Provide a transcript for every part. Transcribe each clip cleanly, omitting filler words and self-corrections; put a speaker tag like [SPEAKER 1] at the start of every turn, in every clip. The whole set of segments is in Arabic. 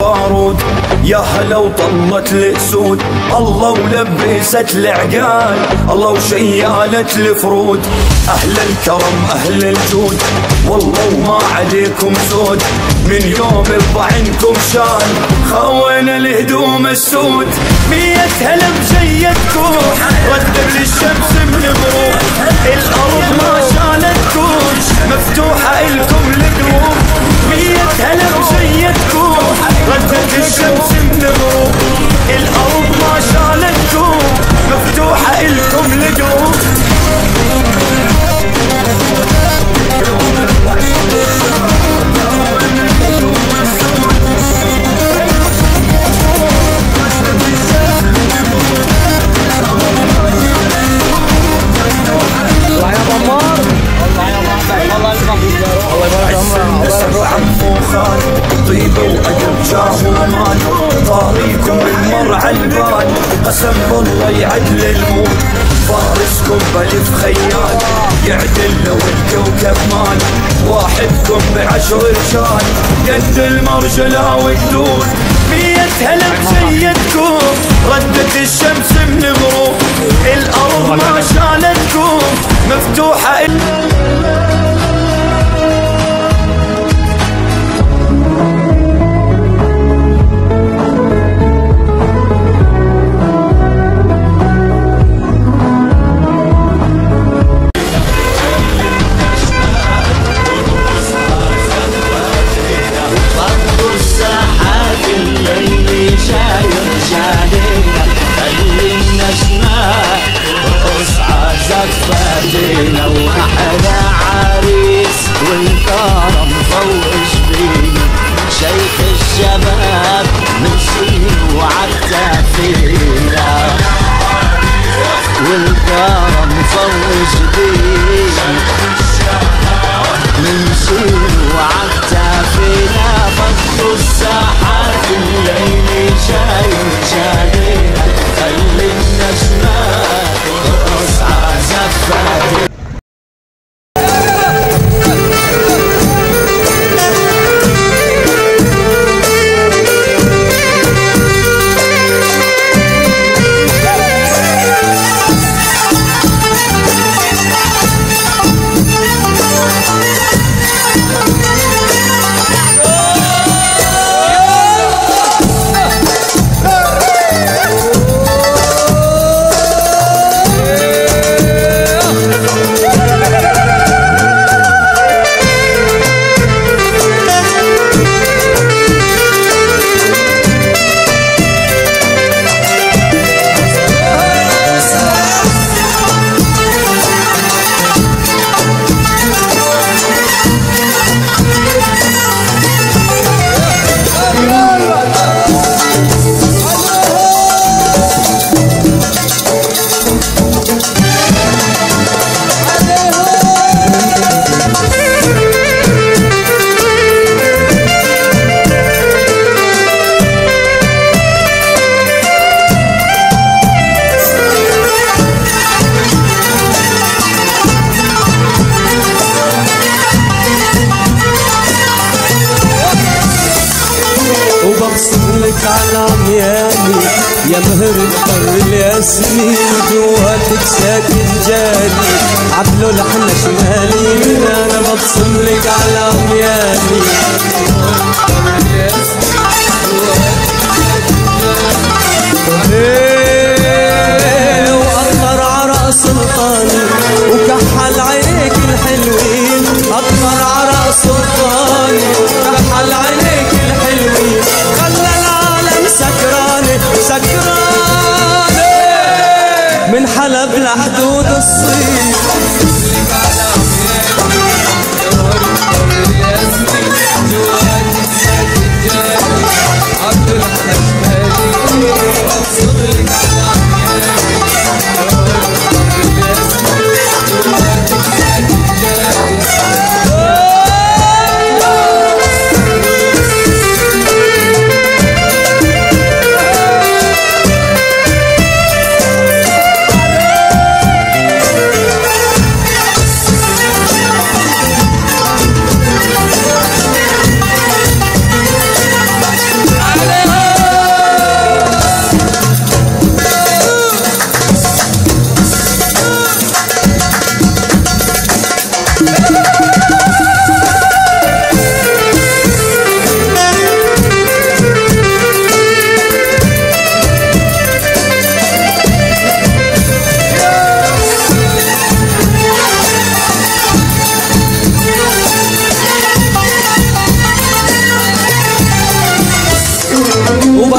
[SPEAKER 1] البارود. يا هلا وطلت الاسود الله ولبست العقال الله وشيالت الفرود. اهل الكرم اهل الجود والله وما عليكم زود، من يوم بضعنكم شال خوينا الهدوم السود. 100 هلا بجيتكم ردت الشمس من غروب، الارض ما شالتكم مفتوحه الكم القلوب. 100 هلا بجيتكم ردت الشمس من غروب، الارض ما شالتكم مفتوحه الكم القلوب. طيبة وأدب جاه ومان طاريكم المر عالبال، قسم بالله يعدل الموت فارسكم بألف خيال يعدل لو الكوكب مال. واحدكم ب10 رجال قد المرجلة والدود. 100 هلا بجيتكم ردت الشمس من غروب، الأرض ما شالتكم مفتوحة.
[SPEAKER 2] وأحلى عريس والكرم فوق جبيني، شيخ الشباب من سنين وعالتافينا، والكرم فوق جبيني من سنين وعالتافينا. فضوا الساحات الليل شايل شادينا، خلي النجمات ترقص عزفاتنا.
[SPEAKER 3] على عمياني يا مهر الطر الياسمين، جواتك ساكن جاني عبلو لحنا شمالي، انا ببصم لك على عمياني. واطلر عرق سلطاني وكحل عينيك الحلوين، اطلر عرق سلطاني وكحل عينيك الحلوين، خلى العالم سكرانه سكرانه من حلب لحدود الصين.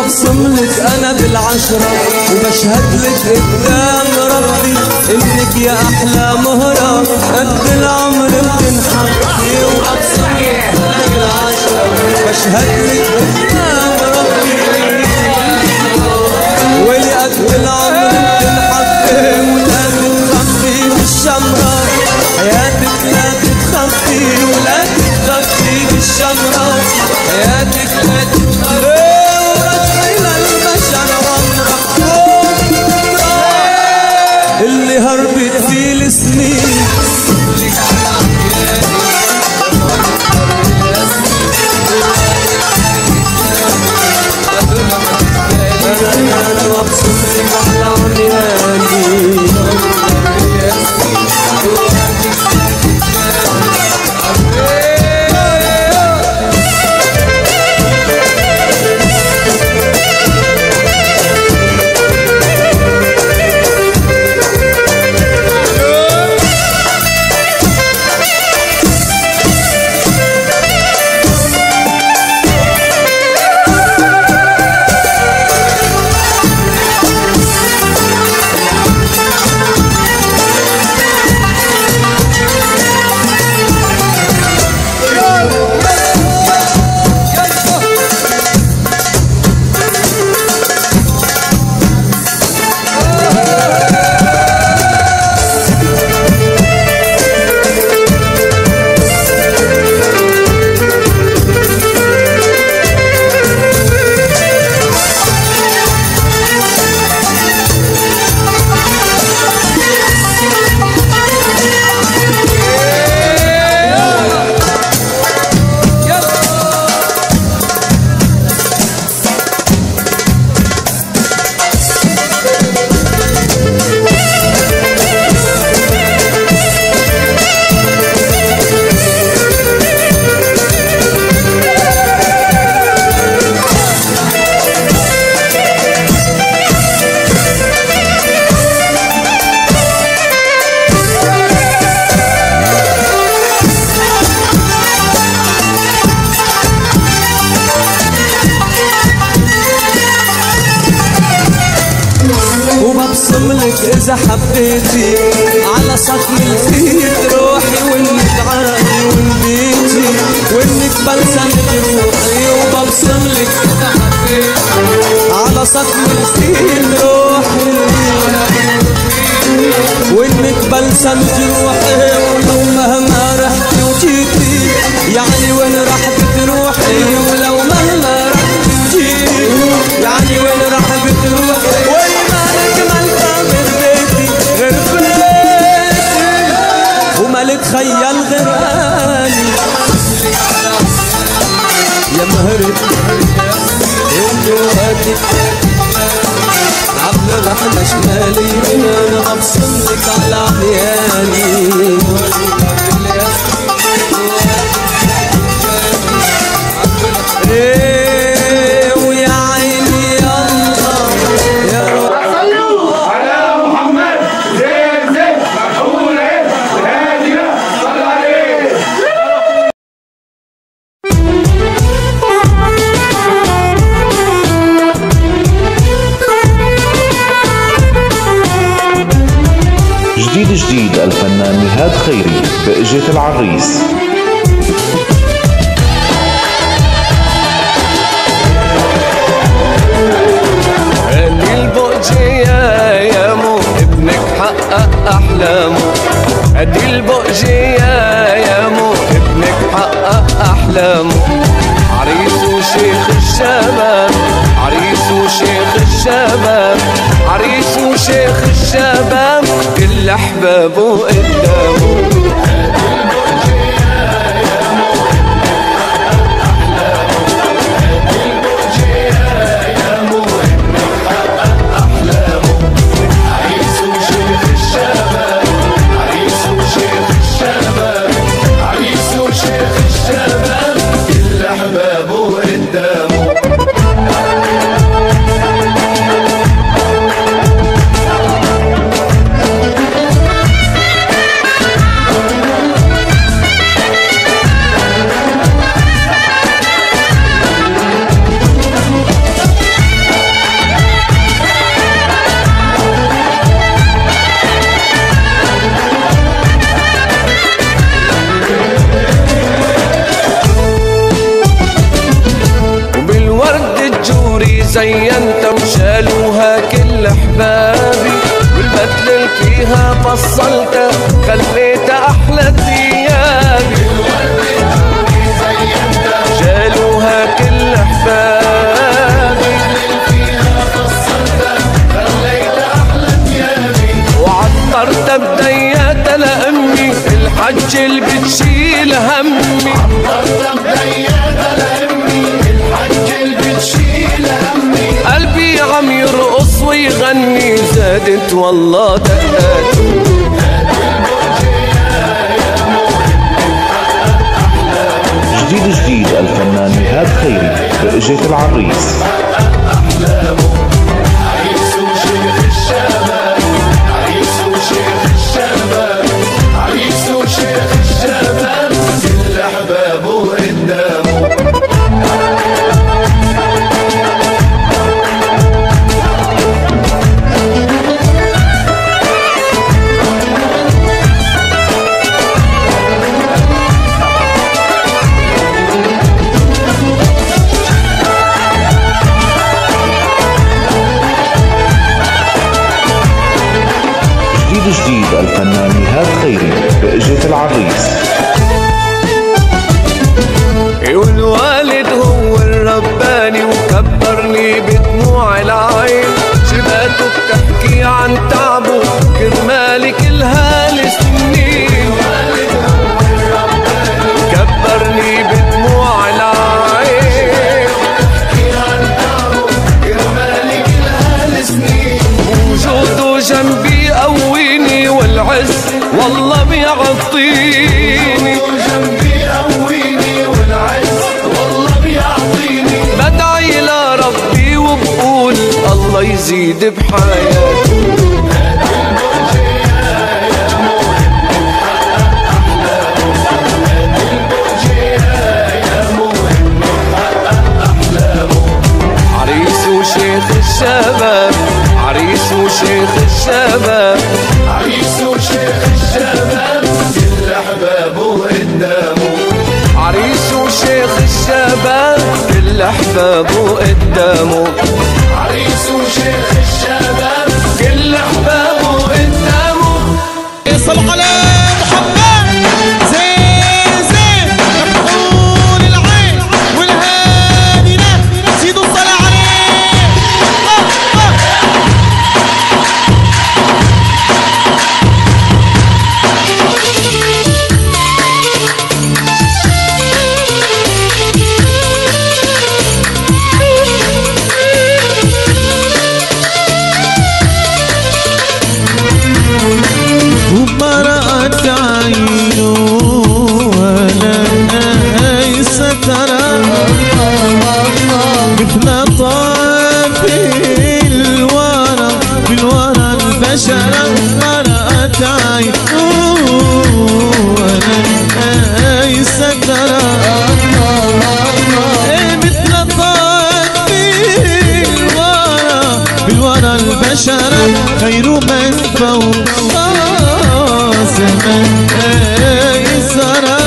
[SPEAKER 3] وببصم لك انا بالعشرة وبشهد لك قدام ربي انك يا احلى مهرة قد العمر بتنحكي. وببصم لك انا بالعشرة بشهد لك قدام ربي ولي قد العمر بتنحكي ولا تتخفي بالشمرة حياتك لا تتخفي ولا تتخفي بالشمرة حياتك لا تتخفي ورجعي للبشر عمرك اللي هربت فيه السنين أنا مبسوط لك على عمياني إذا حبيتي على صكم الخيط روحي وإنك عرقي وإنبيتي وإنك بلسمك روحي وببصم لك إذا حبيتي على صكم الخيط روحي وإنك بلسمك روحي ولو مهما رحتي وجيتي يعني وين راح بتروحي ولو مهما رحتي وجيتي يعني وين راح بتروحي ومالك خيال غراني يا مهرب يوم جواتي عبد الرحمن شمالي انا ببصم لك على عمياني ايه ويا عيني يا الله يا رب
[SPEAKER 4] على محمد زين زين مرحول هادية صلى عليه.
[SPEAKER 5] جديد الفنان نهاد خيري بقجة العريس.
[SPEAKER 6] يا مو ابنك حقق أحلامه ادي البؤجية يا مو ابنك حقق أحلامه عريس وشيخ الشباب عريس وشيخ الشباب عريس وشيخ الشباب كل أحبابه قدامه زينت وشالوها كل احبابي، والبدل فيها فصلتها خليتها احلى ثيابي. شالوها كل احبابي وعطرتها بدياتها لامي الحج اللي بتشيل همي. قلبي عم يرقص ويغني زادت والله دقات.
[SPEAKER 5] جديد الفنان نهاد خيري بقجة العريس.
[SPEAKER 2] عريس وشيخ الشباب، عريس وشيخ الشباب، عريس وشيخ الشباب، كل احبابه قدامه.
[SPEAKER 5] جديد الفنان نهاد خيري بقجة العريس.
[SPEAKER 6] والوالد هو الرباني وكبرني بدموع العين، شباته بتحكي عن تعبه كرمالي كل هالسنين. كبرني بدموع العين وجوده جنبي قويني والعز والله بيعطيني. بدعي لربي وبقول الله يزيد بحياتي. عريس وشيخ الشباب، عريس وشيخ الشباب،
[SPEAKER 2] عريس وشيخ الشباب، كل احبابه قدامه.
[SPEAKER 6] عريس وشيخ الشباب كل احبابه قدامه.
[SPEAKER 2] عريس وشيخ الشباب،
[SPEAKER 6] كل احبابه قدامه.
[SPEAKER 3] صل على محمد زين زين مفتون العين والهادي له سيدو الصلاة عليه. وما رأت عينه ولا سترى مثل طاف الورى بالورى البشرة. ما رأت عينه ولا سترى مثل طاف الورى بالورى البشرة. خير من فوق زمن أيسرى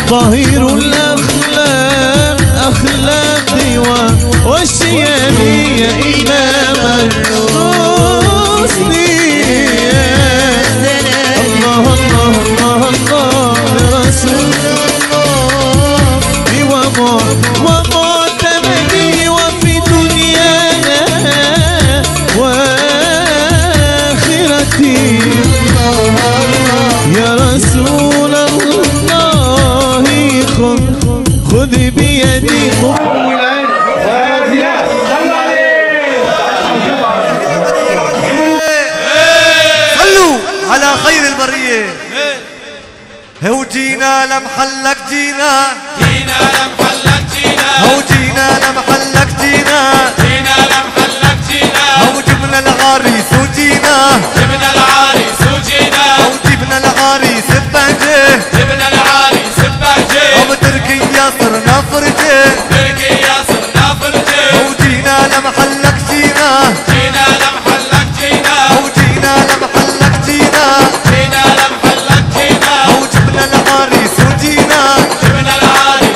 [SPEAKER 3] ظهير الأخلاق أخلاقي والشيامية إمام الحسن. الله الله الله الله رسول الله ومعتمدي وفي دنيانا وآخرتي. يا رسول الله خذ بيدي.
[SPEAKER 7] صلوا على خير البرية. هو جينا لمحلك جينا،
[SPEAKER 2] جينا لمحلك جينا،
[SPEAKER 7] هو جينا لمحلك جينا،
[SPEAKER 2] جينا لمحلك جينا،
[SPEAKER 7] هو جبنا العريس وجينا،
[SPEAKER 2] جبنا العريس وجينا،
[SPEAKER 7] هو جبنا العريس ببهجة،
[SPEAKER 2] جبنا العريس ببهجة،
[SPEAKER 7] هو تركيا صرنا فرجة،
[SPEAKER 2] تركيا صرنا فرجة.
[SPEAKER 7] هو جينا لمحلك جينا،
[SPEAKER 2] جينا لمحلك جينا،
[SPEAKER 7] هو جينا لمحلك جينا،
[SPEAKER 2] جينا لمحلك جينا،
[SPEAKER 7] هو جبنا العريس وجينا،
[SPEAKER 2] جبنا العريس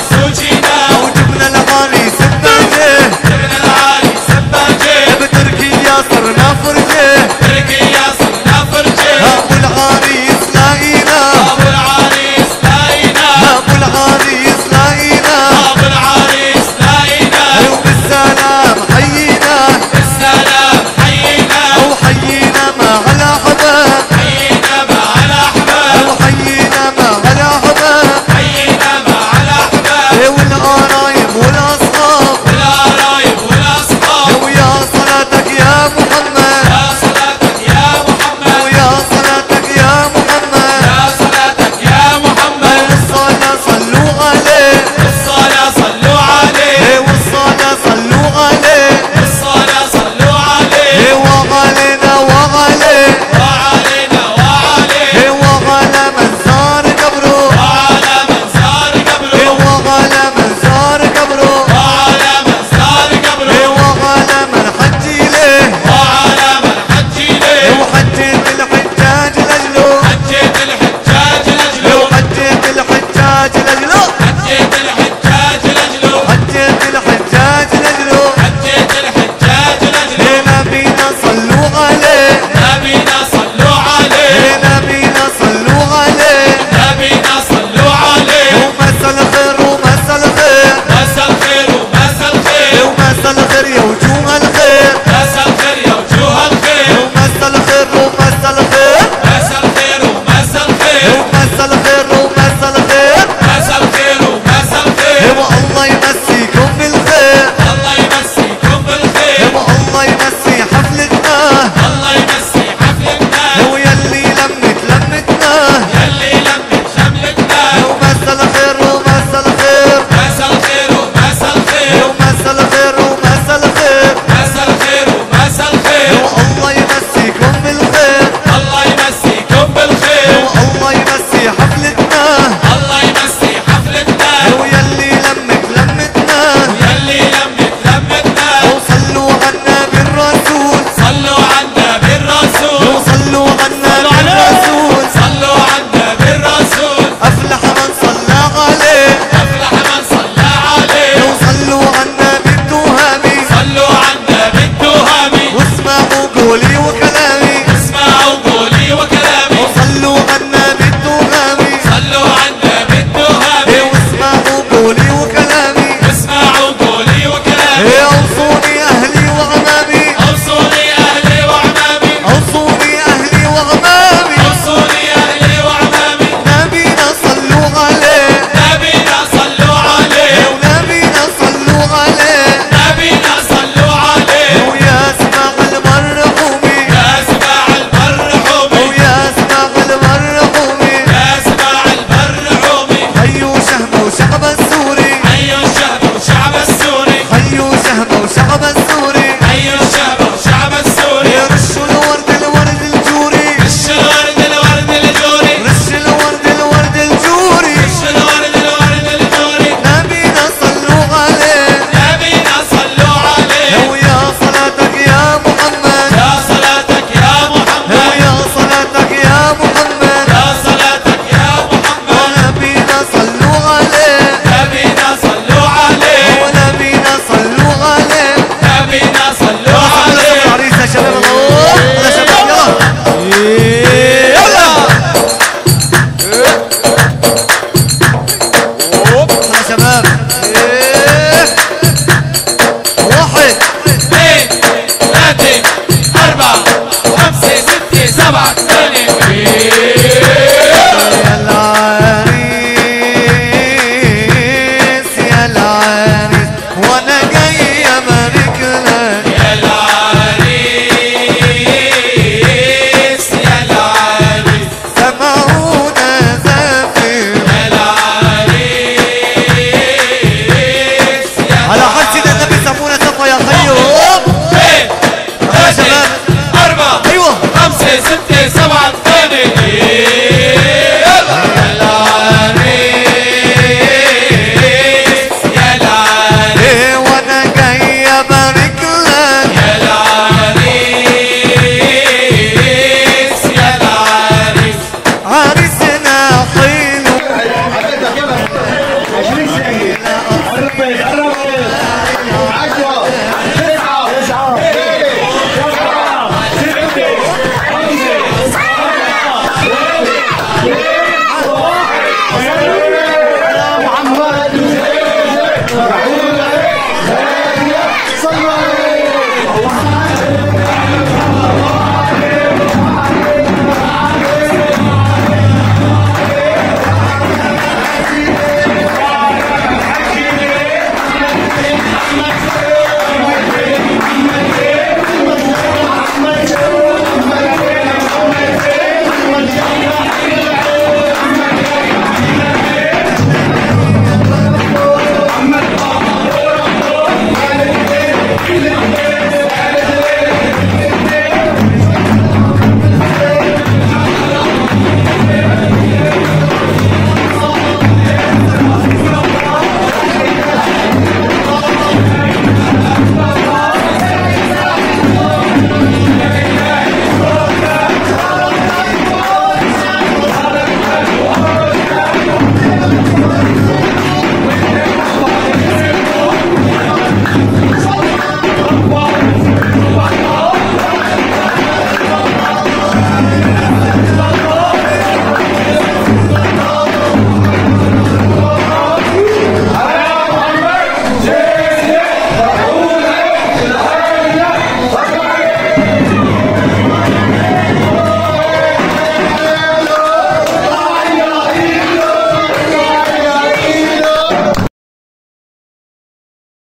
[SPEAKER 7] وغير